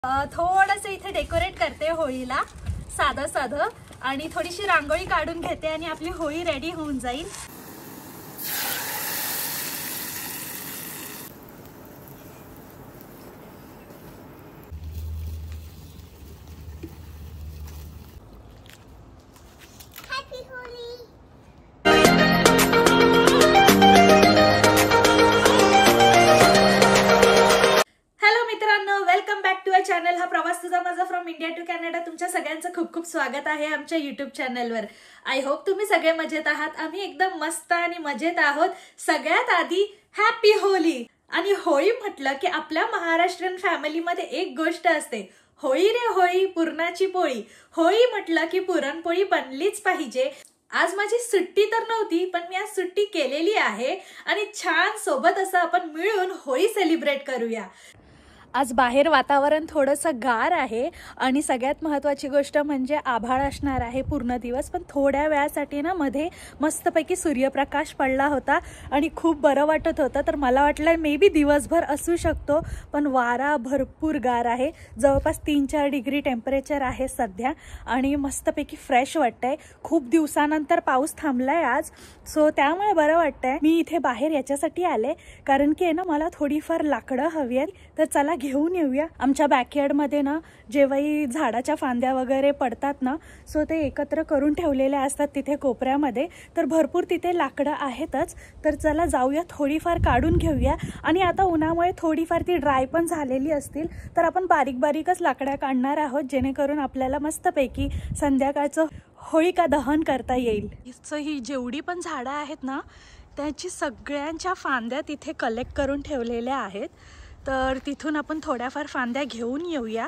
थोडंसं इथे डेकोरेट करते होळीला, साधं साधं, आणि थोडीशी रांगोळी काढून घेते आणि आपली होळी रेडी होऊन जाईल। चॅनल हा प्रवास तुझा माझा फ्रॉम इंडिया टू कॅनडा। तुमच्या सगळ्यांचं खूप खूप स्वागत आहे आमच्या यूट्यूब चॅनलवर। आय होप तुम्ही सगळे मजेत आहात। आम्ही एकदम मस्त आणि मजेत आहोत। सगळ्यात आधी हॅपी होली। आणि होळी म्हटलं की आपल्या महाराष्ट्रीयन फॅमिलीमध्ये एक गोष्ट असते, होळी रे होळी पुरणाची पोळी। होळी म्हटलं की पुरणपोळी बनलीच पाहिजे। आज माझी सुट्टी तर नव्हती, पण मी आज सुट्टी केलेली आहे आणि छान सोबत असं आपण मिळून होळी सेलिब्रेट करूया। आज बाहेर वातावरण थोडंसं गार आहे आणि सगळ्यात महत्त्वाची गोष्ट म्हणजे आभाळ असणार आहे पूर्ण दिवस, पण थोड्या वेळासाठी ना मध्ये मस्तपैकी सूर्यप्रकाश पडला होता आणि खूप बरं वाटत होतं। तर मला वाटलं मे बी दिवसभर असू शकतो, पण वारा भरपूर गार आहे। जवळपास 3-4 डिग्री टेम्परेचर आहे सध्या आणि मस्तपैकी फ्रेश वाटतंय। खूप दिवसानंतर पाऊस थांबलाय आज, सो त्यामुळे बरं वाटतंय। मी इथे बाहेर याच्यासाठी आले कारण की ना मला थोडीफार लाकडं हवी आहेत, तर चला घेऊन येऊया। आमच्या बॅकयार्ड मध्ये ना जेव्हाही झाडाच्या फांद्या वगैरे पडतात ना, सो ते एकत्र करून ठेवलेले असतात तिथे कोपऱ्यामध्ये, तर भरपूर तिथे लाकडं आहेतच। तर चला जाऊया, थोडीफार काढून घेऊया। आणि आता उन्हामुळे थोडीफार ती ड्राय पण झालेली असतील, तर आपण बारीक बारीकच लाकडं काढणार आहोत, जेणेकरून आपल्याला मस्तपैकी संध्याकाळचं होळिका दहन करता येईल। ही जेवढी पण झाडं आहेत ना, त्याची सगळ्यांच्या फांद्या तिथे कलेक्ट करून ठेवलेल्या आहेत, तर तिथून आपण थोड्याफार फांद्या घेऊन येऊया।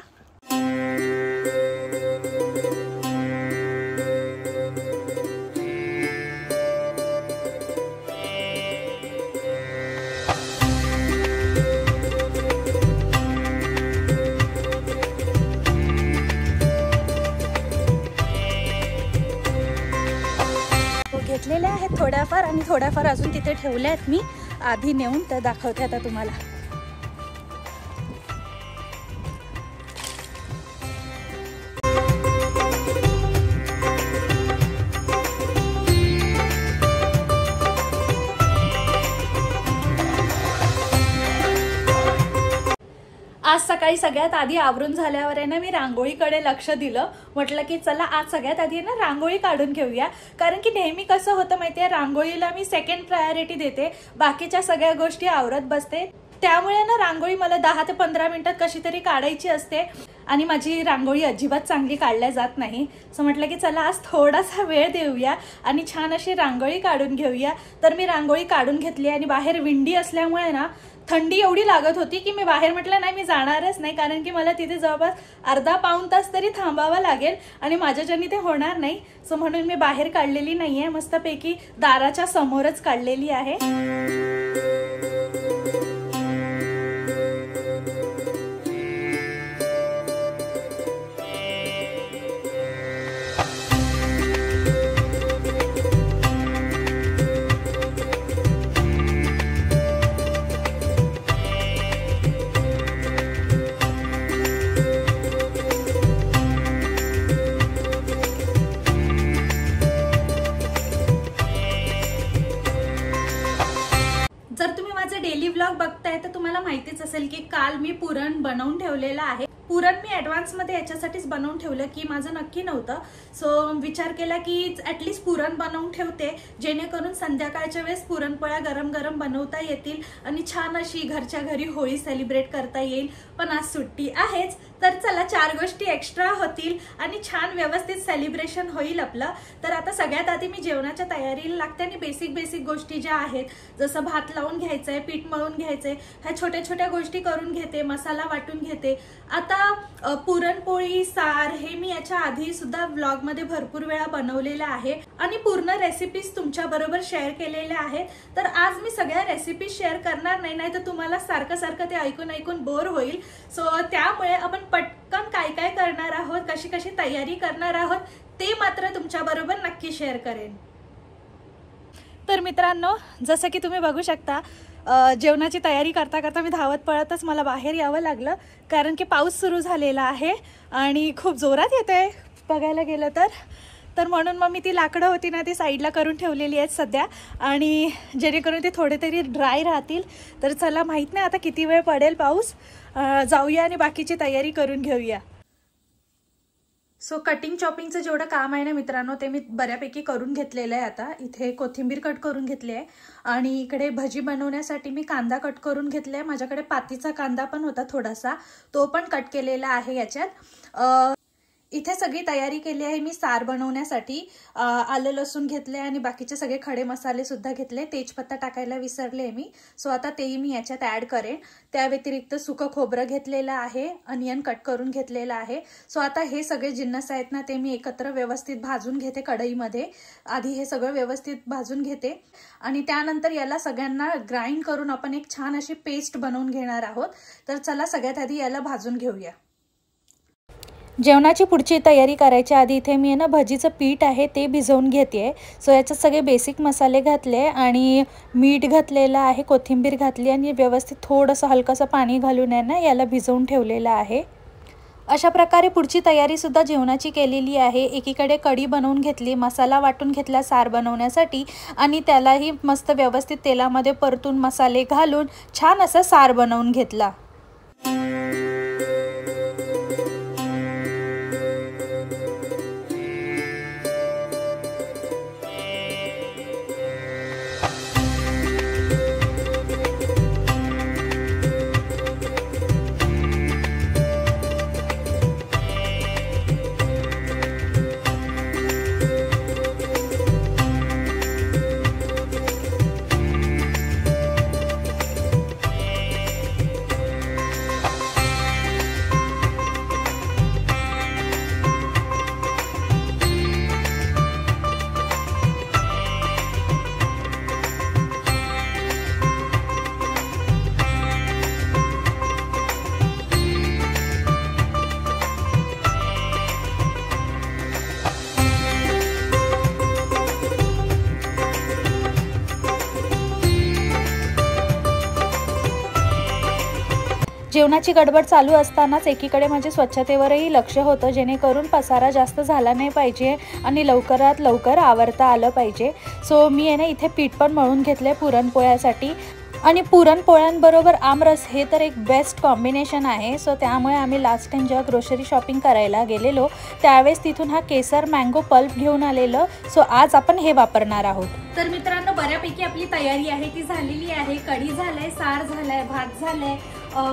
घेतलेल्या आहेत थोड्याफार आणि थोड्याफार अजून तिथे ठेवल्या आहेत मी आधी नेऊन, तर दाखवते आता तुम्हाला। आज सकाळी सगळ्यात आधी आवरून झाल्यावर आहे ना मी रांगोळीकडे लक्ष दिलं। म्हटलं की चला आज सगळ्यात आधी ना रांगोळी काढून घेऊया, कारण की नेहमी कसं होतं माहितीये, रांगोळीला मी सेकंड प्रायोरिटी देते, बाकीच्या सगळ्या गोष्टी आवरत बसते। त्यामुळे ना रांगोळी मला 10 ते 15 मिनिटात कशी तरी काढायची असते आणि माझी रांगोळी अजिबात चांगली काढल्या जात नाही। सो म्हटलं की चला आज थोडासा वेळ देऊया आणि छान अशी रांगोळी काढून घेऊया। तर मी रांगोळी काढून घेतली आणि बाहेर विंडी असल्यामुळे ना थंडी एवढी लागत होती की मी बाहेर म्हटलं नाही मी जाणारच नाही, कारण की मला तिथे जवळपास अर्धा-पाऊण तास तरी थांबावं लागेल आणि माझ्याच्यानी ते होणार नाही। सो म्हणून मी बाहेर काढलेली नाहीये, मस्तपैकी दाराच्या समोरच काढलेली आहे। डेली व्लॉग बघताय तर तुम्हाला माहितीच असेल की काल मी पुरण बनवून ठेवलेलं आहे। पुरण मी ॲडव्हान्स मध्ये याच्यासाठीच बनवून ठेवलं की माझं नक्की नव्हतं, सो विचार केला की ॲटलिस्ट पुरण बनवून ठेवते, जेणेकरून संध्याकाळच्या वेळेस पुरणपोळ्या गरम गरम बनवता येतील आणि छान अशी घरच्या घरी होळी सेलिब्रेट करता येईल। पण आज सुट्टी आहेच, तर चला 4 गोष्टी एक्स्ट्रा होतील आणि छान व्यवस्थित सेलिब्रेशन होईल आपलं। तर आता सगळ्यात आधी मी जेवणाच्या तयारीला लागते आणि बेसिक गोष्टी ज्या आहेत, जसं भात लावून घ्यायचंय, पीठ मळून घ्यायचंय, ह्या छोट्या छोट्या गोष्टी करून घेते, मसाला वाटून घेते। आता पुरणपोळी सार हे मी याच्या आधी सुद्धा व्लॉग मध्ये भरपूर वेळा बनवलेलं आहे आणि पूर्ण रेसिपीज तुमच्या बरोबर शेअर केलेल्या आहेत। तर आज मी सगळ्या रेसिपीज शेअर करणार नाही, तर तुम्हाला सारखं सारखं ते ऐकून ऐकून बोर होईल। सो त्यामुळे आपण पटकन काय काय करणार आहोत, कशी कशी तयारी करणार आहोत, ते मात्र तुमच्या बरोबर नक्की शेअर करेन। तर मित्रांनो, जसं की तुम्ही बघू शकता जेवणाची तयारी करता करता मी धावत पळतच मला बाहेर यावं लागलं, कारण की पाऊस सुरू झालेला आहे आणि खूप जोरात येत आहे बघायला गेलं तर म्हणून मग मी ती लाकडं होती ना ती साईडला करून ठेवलेली आहेत सध्या, आणि जेणेकरून ते थोडे तरी ड्राय राहतील. तर चला, माहीत नाही आता किती वेळ पडेल पाऊस, जाऊया आणि बाकीची तयारी करून घेऊया. सो कटिंग चॉपिंगचं जेवढं काम आहे ना मित्रांनो, ते मी बऱ्यापैकी करून घेतलेलं आहे. आता इथे कोथिंबीर कट करून घेतली आहे आणि इकडे भजी बनवण्यासाठी मी कांदा कट करून घेतला आहे. माझ्याकडे पातीचा कांदा पण होता थोडासा, तो पण कट केलेला आहे याच्यात. इथे सगळी तयारी केली आहे मी सार बनवण्यासाठी. आलं लसूण घेतले आणि बाकीचे सगळे खडे मसाले सुद्धा घेतले. तेजपत्ता टाकायला विसरले मी, सो आता तेही मी याच्यात ॲड करेन. त्या व्यतिरिक्त सुकं खोबरं घेतलेलं आहे, अनियन कट करून घेतलेलं आहे. सो आता हे सगळे जिन्नस आहेत ना ते मी एकत्र व्यवस्थित भाजून घेते कढईमध्ये. आधी हे सगळं व्यवस्थित भाजून घेते आणि त्यानंतर याला सगळ्यांना ग्राइंड करून आपण एक छान अशी पेस्ट बनवून घेणार आहोत. तर चला सगळ्यात आधी याला भाजून घेऊया. जेवणाची पुढची तयारी करायच्या आधी इथे मी ना भजीचं पीठ आहे ते भिजवून घेते. सो याच्यात सगळे बेसिक मसाले घातले आणि मीठ घातलेलं आहे, कोथिंबीर घातली आणि व्यवस्थित थोडंसं हलकंसं पाणी घालून आहे ना याला भिजवून ठेवलेलं आहे. अशा प्रकारे पुढची तयारीसुद्धा जेवणाची केलेली आहे. एकीकडे कढी बनवून घेतली, मसाला वाटून घेतला सार बनवण्यासाठी आणि त्यालाही मस्त व्यवस्थित तेलामध्ये परतून मसाले घालून छान असा सार बनवून घेतला. जेवणाची गडबड चालू असतानाच एकीकडे माझे स्वच्छतेवरही लक्ष होतं, जेणेकरून पसारा जास्त झाला नाही पाहिजे आणि लवकरात लवकर आवरता आलं पाहिजे. सो मी आहे ना इथे पीठ पण मळून घेतले पुरणपोळ्यासाठी आणि पुरणपोळ्यांबरोबर आमरस हे तर एक बेस्ट कॉम्बिनेशन आहे. सो त्यामुळे आम्ही लास्ट टाइम जेव्हा ग्रोसरी शॉपिंग करायला गेलेलो त्यावेळेस तिथून हा केसर मँगो पल्प घेऊन आलेलं. सो आज आपण हे वापरणार आहोत. तर मित्रांनो, बऱ्यापैकी आपली तयारी आहे ती झालेली आहे. कढी झालाय, सार झालाय, भात झालाय,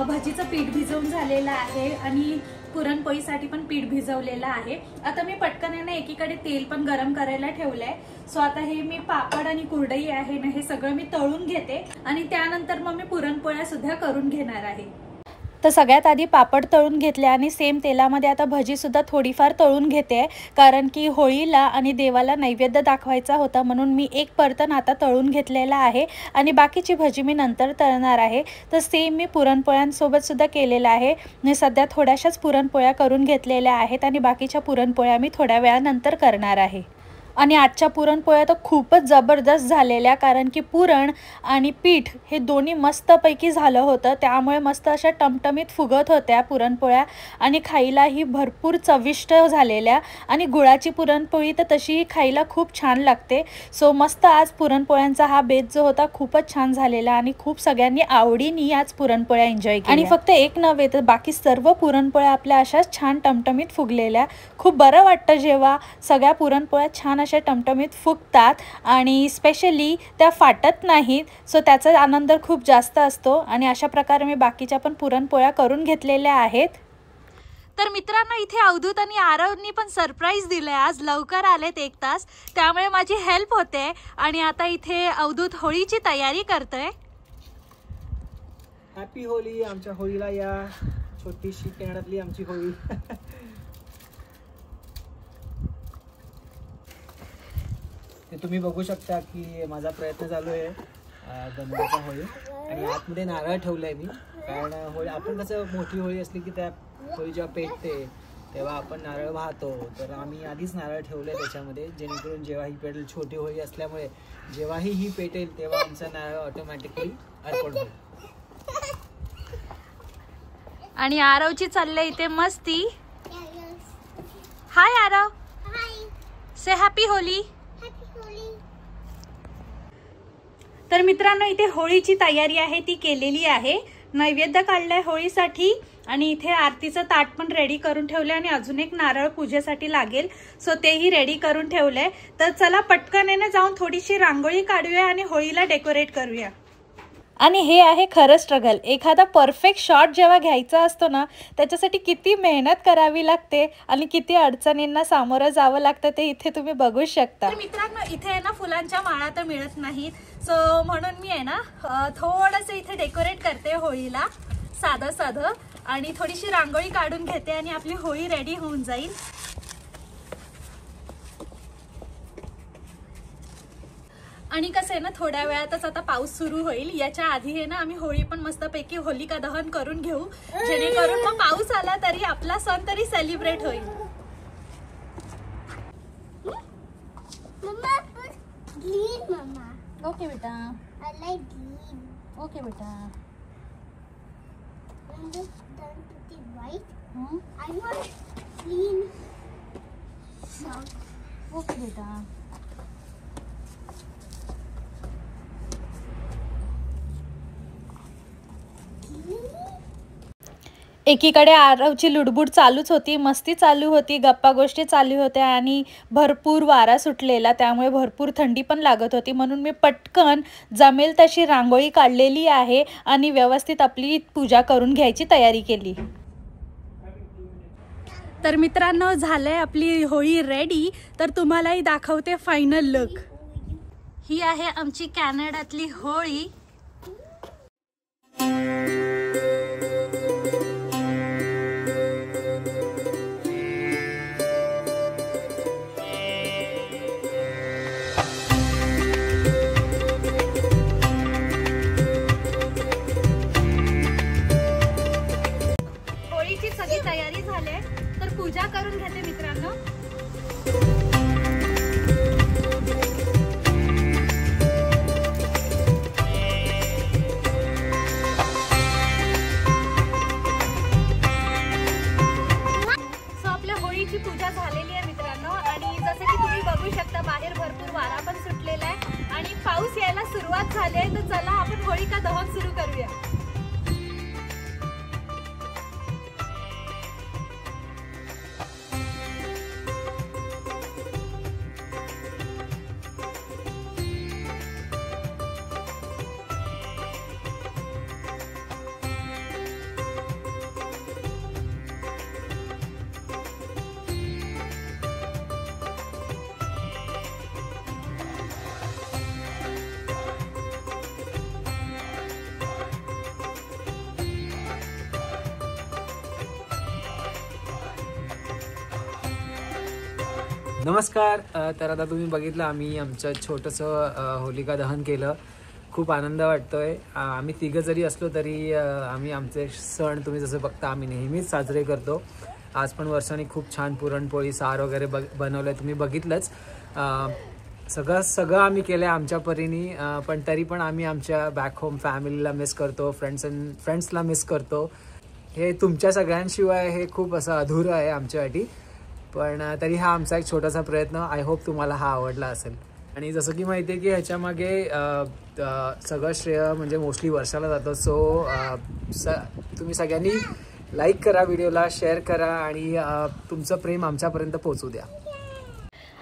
भजीचं पीठ भिजवून झालेलं आहे आणि पुरणपोळीसाठी पण पीठ भिजवलेलं आहे. आता मी पटकन ना एकीकडे तेल पण गरम करायला ठेवलंय. सो आता हे मी पापड आणि कुरडई आहे ना हे सगळं मी तळून घेते आणि त्यानंतर मग मी पुरणपोळ्या सुद्धा करून घेणार आहे. तर सगळ्यात आधी पापड तळून घेतले आणि सेम तेलामध्ये आता भजीसुद्धा थोडीफार तळून घेते, कारण की होळीला आणि देवाला नैवेद्य दाखवायचा होता म्हणून मी एक परतन आता तळून घेतलेला आहे आणि बाकीची भजी मी नंतर तळणार आहे. तर सेम मी पुरणपोळ्यांसोबत सुद्धा केलेलं आहे. मी सध्या थोड्याशाच पुरणपोळ्या करून घेतलेल्या आहेत आणि बाकीच्या पुरणपोळ्या मी थोड्या वेळानंतर करणार आहे. आणि आजच्या पुरणपोळ्या तर खूपच जबरदस्त झालेल्या, कारण की पुरण आणि पीठ हे दोन्ही मस्तपैकी झालं होतं. त्यामुळे मस्त अशा टमटमीत फुगत होत्या पुरणपोळ्या आणि खायलाही भरपूर चविष्ट झालेल्या. आणि गुळाची पुरणपोळी तर तशीही खायला खूप छान लागते. सो मस्त आज पुरणपोळ्यांचा हा बेत जो होता खूपच छान झालेला आणि खूप सगळ्यांनी आवडीने आज पुरणपोळ्या एन्जॉय केल्या. आणि फक्त एक नव्हे तर बाकी सर्व पुरणपोळ्या आपल्या अशाच छान टमटमीत फुगलेल्या. खूप बरं वाटतं जेव्हा सगळ्या पुरणपोळ्या छान अशा टमटमीत फुगतात आणि स्पेशली त्या फाटत नाहीत. सो त्याचा आनंद खूप जास्त असतो आणि अशा प्रकारे मी बाकीच्या पण पुरणपोळ्या करून घेतलेल्या आहेत. तर मित्रांनो, इथे अवधूत आणि आरवनी पण सरप्राईज दिलंय. आज लवकर आलेत 1 तास, त्यामुळे माझी हेल्प होते आणि आता इथे अवधूत होळीची तयारी करतोय. हॅपी होळी. आमच्या होळीला या. छोटीशी कॅनडातली आमची होळी. ते तुम्ही बघू शकता की माझा प्रयत्न चालू आहे बनवायचा होळी आणि आतमध्ये नारळ ठेवलाय मी, कारण होळी आपण कसं मोठी होळी असली की त्या होळी जेव्हा पेटते तेव्हा आपण नारळ वाहतो, तर आम्ही आधीच नारळ ठेवलंय त्याच्यामध्ये, जेणेकरून जेव्हा ही पेटेल, छोटी होळी असल्यामुळे जेव्हाही ही पेटेल तेव्हा आमचा नारळ ऑटोमॅटिकली अर्पण होईल. आणि आरवची चाललंय इथे मस्ती. हाय आरव, से हॅपी होली. तर मित्रांनो, इथे होळीची तयारी आहे ती केलेली आहे. नैवेद्य काढलाय होळीसाठी आणि इथे आरतीचं ताट पण रेडी करून ठेवलंय आणि अजून एक नारळ पूजेसाठी लागेल, सो तेही रेडी करून ठेवलंय. तर चला पटकन जाऊन थोडीशी रांगोळी काढूया आणि होळीला डेकोरेट करूया. आणि हे आहे खरं स्ट्रगल. एखादा परफेक्ट शॉट जेव्हा घ्यायचा असतो ना, त्याच्यासाठी किती मेहनत करावी लागते आणि किती अडचणींना सामोरं जावं लागतं ते इथे तुम्ही बघू शकता. तर मित्रांनो, इथे ना फुलांच्या माळा तर मिळत नाहीत, सो म्हणून मी थोडंसं इथे डेकोरेट करते होळीला साधं साधं आणि थोडीशी रांगोळी काढून घेते आणि आपली होळी रेडी होऊन जाईल. आणि कसं आहे ना, थोड्या वेळातच आता पाऊस सुरू होईल. याच्या आधी आम्ही होळी पण मस्तपैकी होलिका दहन करून घेऊ, जेणेकरून मग पाऊस आला तरी आपला सण तरी सेलिब्रेट होईल. ओके बेटा, ओके बेटा. ओके बेटा. एकीकडे आरवची लुडबुड चालूच होती, मस्ती चालू होती, गप्पा गोष्टी चालू होत्या आणि भरपूर वारा सुटलेला, त्यामुळे भरपूर थंडी पण लागत होती. म्हणून मी पटकन जमेल तशी रांगोळी काढलेली आहे आणि व्यवस्थित आपली पूजा करून घ्यायची तयारी केली. तर मित्रांनो, झालंय आपली होळी रेडी. तर तुम्हालाही दाखवते फायनल लुक. ही आहे आमची कॅनडातली होळी. होळीची सगळी तयारी झाली, तर पूजा करून घेते मित्रांनो. पूजा झालेली आहे मित्रांनो आणि जसं की तुम्ही बघू शकता बाहेर भरपूर वारा पण सुटलेला आहे आणि पाऊस यायला सुरुवात झाली आहे. तर चला आपण होळिका दहन सुरू करूया. नमस्कार. तर आता तुम्ही बघितलं आम्ही आमचं छोटंसं होलिका दहन केलं. खूप आनंद वाटतोय. आम्ही तिघं जरी असलो तरी आम्ही आमचे सण तुम्ही जसं बघता आम्ही नेहमीच साजरे करतो. आज पण वर्षाने खूप छान पुरणपोळी सार वगैरे बनवलं, तुम्ही बघितलंच. सगळं आम्ही केलं आहे आमच्या परीने, पण तरी पण आम्ही आमच्या बॅक होम फॅमिलीला मिस करतो, फ्रेंड्सला मिस करतो. हे तुमच्या सगळ्यांशिवाय हे खूप असं अधुरं आहे आमच्यासाठी. पण तरी हा आमचा एक छोटासा प्रयत्न. आय होप तुम्हाला हा आवडला असेल. आणि जसं की माहिती आहे की ह्याच्यामागे सगळं श्रेय म्हणजे मोस्टली वर्षाला जातं. सो तुम्ही सगळ्यांनी लाईक करा, व्हिडिओला शेअर करा आणि तुमचं प्रेम आमच्यापर्यंत पोहोचू द्या.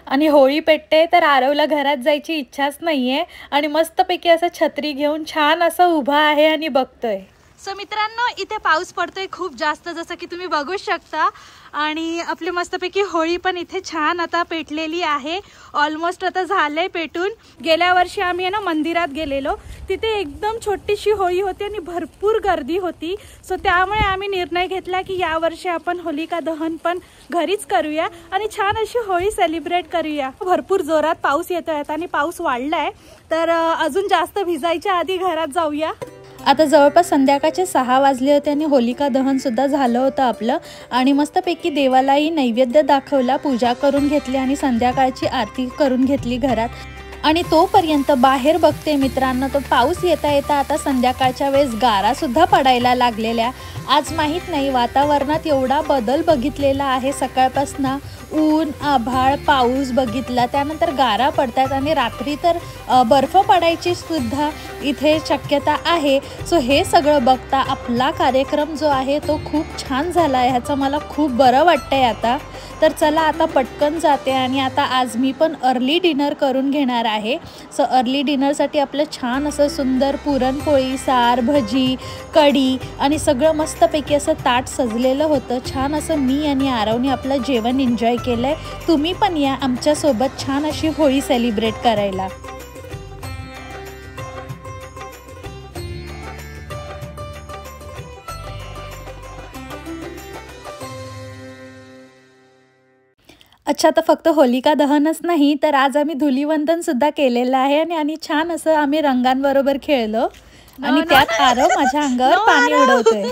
आणि होळी पेटते तर आरवला घरात जायची इच्छाच नाहीये आणि मस्तपैकी असं छत्री घेऊन छान असं उभा आहे आणि बघतोय. सो मित्रांनो, इथे पाऊस पडतोय खूप जास्त, जसं की तुम्ही बघू शकता. आणि आपली मस्तपैकी होळी पण इथे छान आता पेटलेली आहे. ऑलमोस्ट आता झालंय पेटून. गेल्या वर्षी आम्ही मंदिरात गेलेलो, तिथे एकदम छोटीशी होळी होती आणि भरपूर गर्दी होती. सो त्यामुळे आम्ही निर्णय घेतला की यावर्षी आपण होलिका दहन पण घरीच करूया आणि छान अशी होळी सेलिब्रेट करूया. भरपूर जोरात पाऊस येतोय आणि पाऊस वाढलाय, तर अजून जास्त भिजायच्या आधी घरात जाऊया. आता जवळपास संध्याकाळचे 6 वाजले होते आणि होलिका दहन सुद्धा झालं होतं आपलं. आणि मस्तपैकी देवालाही नैवेद्य दाखवला, पूजा करून घेतली आणि संध्याकाळची आरती करून घेतली घरात. आणि तोपर्यंत बाहेर बघते मित्रांनो, तो पाऊस येता येता आता संध्याकाळच्या वेळेस गारा सुद्धा पडायला लागलेल्या. आज माहीत नाही वातावरणात एवढा बदल बघितलेला आहे. सकाळपासून ऊन, आभाळ, पाऊस बघितला, त्यानंतर गारा पडतात आणि रात्री तर बर्फ पडायची सुद्धा इथे शक्यता आहे. सो हे सगळं बघता आपला कार्यक्रम जो आहे तो खूप छान झाला आहे, ह्याचं मला खूप बरं वाटतंय आता. तर चला आता पटकन जाते आणि आता आज मी पण अर्ली डिनर करून घेणार आहे. सो अर्ली डिनरसाठी आपलं छान असं सुंदर पुरणपोळी, सार, भजी, कढी आणि सगळं मस्तपैकी असं ताट सजलेलं होतं. छान असं मी आणि आरवने आपलं जेवण एन्जॉय केलं आहे. तुम्ही पण या आमच्यासोबत छान अशी होळी सेलिब्रेट करायला. अच्छा, तर फक्त होलिका दहनच नाही तर आज आम्ही धुलीवंदन सुद्धा केलेलं आहे आणि छान असं आम्ही रंगांबरोबर खेळलो आणि त्यात आरव माझ्या अंगावर पाणी उडवतोय.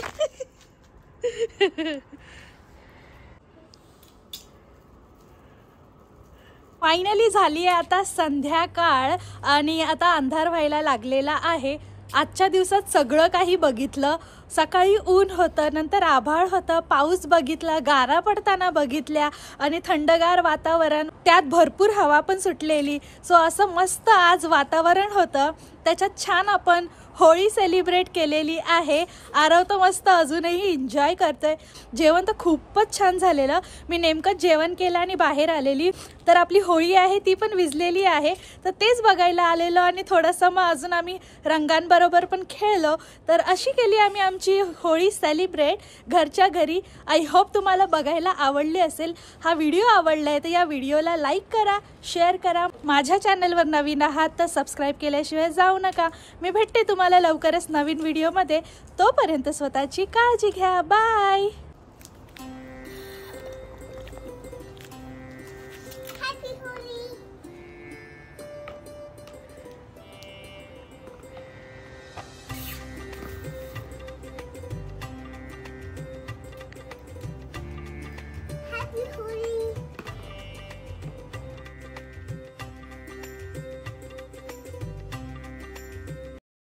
फायनली झाली आहे आता संध्याकाळ आणि आता अंधार व्हायला लागलेला आहे. आजच्या दिवसात सगळं काही बघितलं. सकाळी ऊन होतं, नंतर आभाळ होतं, पाऊस बघितला, गारा पडताना बघितल्या आणि थंडगार वातावरण, त्यात भरपूर हवा पण सुटलेली. सो असं मस्त आज वातावरण होतं. त्याच्यात छान आपण होळी सेलिब्रेट केलेली आहे. आरव तर मस्त अजूनही एन्जॉय करतोय. जेवण तर खूपच छान झालेलं. मी नेमकं जेवण केलं आणि बाहेर आलेली तर आपली होळी आहे ती पण विझलेली आहे. तर तेच बघायला आलेलो आणि थोडंसं मग अजून आम्ही रंगांबरोबर पण खेळलो. तर अशी केली आम्ही आमची होळी सेलिब्रेट घरच्या घरी. आय होप तुम्हाला बघायला आवडली असेल. हा व्हिडिओ आवडला आहे तर या व्हिडिओला लाईक करा, शेअर करा. माझ्या चॅनलवर नवीन आहात तर सबस्क्राईब केल्याशिवाय जाऊ नका. मी भेटते तुम्हाला लवकरच नवीन व्हिडिओमध्ये. तोपर्यंत स्वतःची काळजी घ्या. बाय.